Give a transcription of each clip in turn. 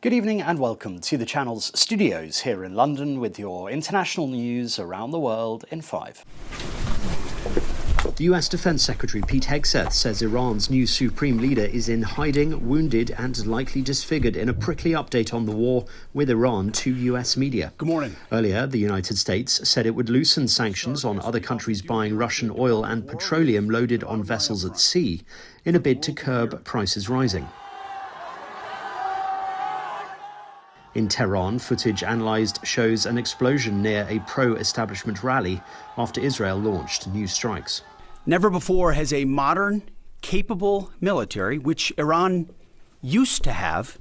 Good evening and welcome to the channel's studios here in London with your international news around the world in 5. The US Defense Secretary Pete Hegseth says Iran's new supreme leader is in hiding, wounded and likely disfigured in a prickly update on the war with Iran to US media. Good morning. Earlier, the United States said it would loosen sanctions on other countries buying Russian oil and petroleum loaded on vessels at sea in a bid to curb prices rising. In Tehran, footage analysed shows an explosion near a pro-establishment rally after Israel launched new strikes. Never before has a modern, capable military, which Iran used to have,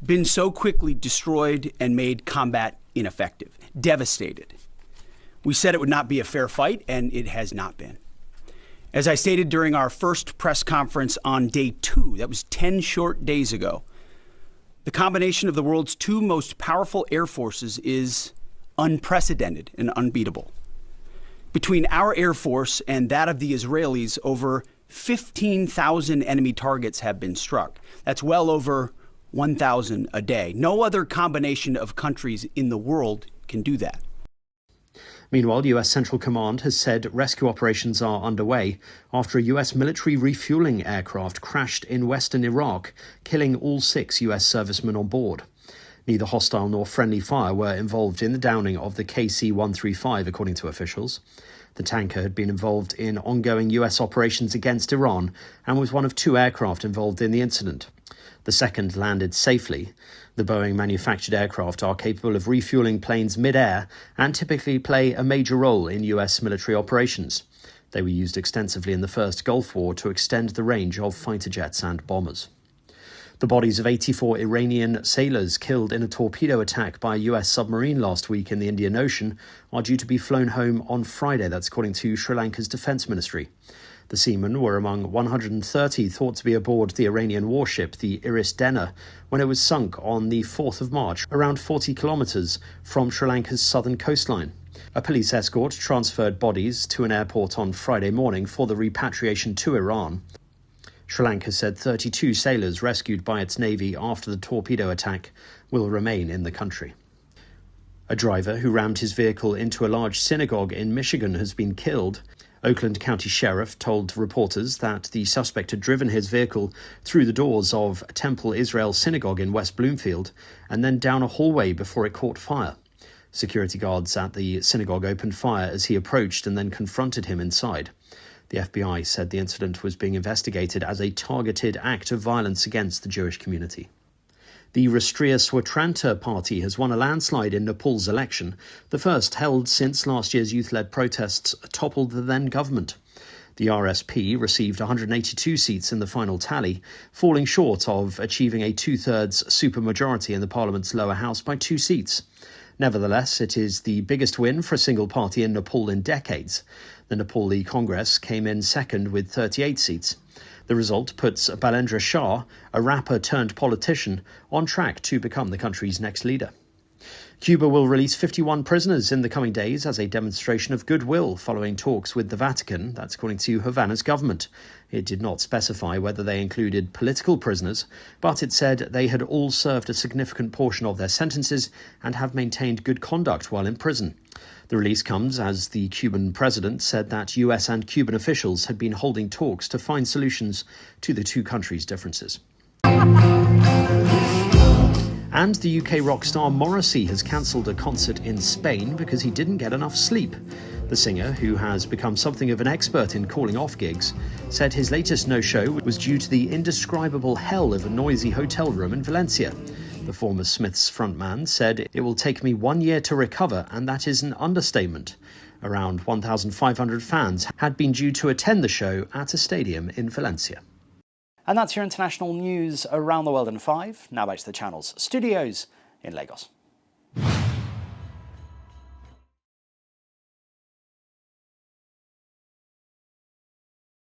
been so quickly destroyed and made combat ineffective, devastated. We said it would not be a fair fight, and it has not been. As I stated during our first press conference on day 2, that was 10 short days ago, the combination of the world's two most powerful air forces is unprecedented and unbeatable. Between our air force and that of the Israelis, over 15,000 enemy targets have been struck. That's well over 1,000 a day. No other combination of countries in the world can do that. Meanwhile, US Central Command has said rescue operations are underway after a US military refuelling aircraft crashed in western Iraq, killing all 6 US servicemen on board. Neither hostile nor friendly fire were involved in the downing of the KC-135, according to officials. The tanker had been involved in ongoing US operations against Iran and was one of 2 aircraft involved in the incident. The second landed safely. The Boeing-manufactured aircraft are capable of refueling planes mid-air and typically play a major role in US military operations. They were used extensively in the First Gulf War to extend the range of fighter jets and bombers. The bodies of 84 Iranian sailors killed in a torpedo attack by a US submarine last week in the Indian Ocean are due to be flown home on Friday, that's according to Sri Lanka's defense ministry. The seamen were among 130 thought to be aboard the Iranian warship, the Iris Dena, when it was sunk on the 4th of March, around 40 kilometres from Sri Lanka's southern coastline. A police escort transferred bodies to an airport on Friday morning for the repatriation to Iran. Sri Lanka said 32 sailors rescued by its navy after the torpedo attack will remain in the country. A driver who rammed his vehicle into a large synagogue in Michigan has been killed. Oakland County Sheriff told reporters that the suspect had driven his vehicle through the doors of Temple Israel Synagogue in West Bloomfield and then down a hallway before it caught fire. Security guards at the synagogue opened fire as he approached and then confronted him inside. The FBI said the incident was being investigated as a targeted act of violence against the Jewish community. The Rastriya Swatantra Party has won a landslide in Nepal's election, the first held since last year's youth-led protests toppled the then government. The RSP received 182 seats in the final tally, falling short of achieving a two-thirds supermajority in the parliament's lower house by 2 seats. Nevertheless, it is the biggest win for a single party in Nepal in decades. The Nepali Congress came in second with 38 seats. The result puts Balendra Shah, a rapper turned politician, on track to become the country's next leader. Cuba will release 51 prisoners in the coming days as a demonstration of goodwill following talks with the Vatican, that's according to Havana's government. It did not specify whether they included political prisoners, but it said they had all served a significant portion of their sentences and have maintained good conduct while in prison. The release comes as the Cuban president said that US and Cuban officials had been holding talks to find solutions to the two countries' differences. And the UK rock star Morrissey has cancelled a concert in Spain because he didn't get enough sleep. The singer, who has become something of an expert in calling off gigs, said his latest no-show was due to the indescribable hell of a noisy hotel room in Valencia. The former Smiths frontman said, "It will take me 1 year to recover, and that is an understatement." Around 1,500 fans had been due to attend the show at a stadium in Valencia. And that's your international news around the world in 5. Now back to the channel's studios in Lagos.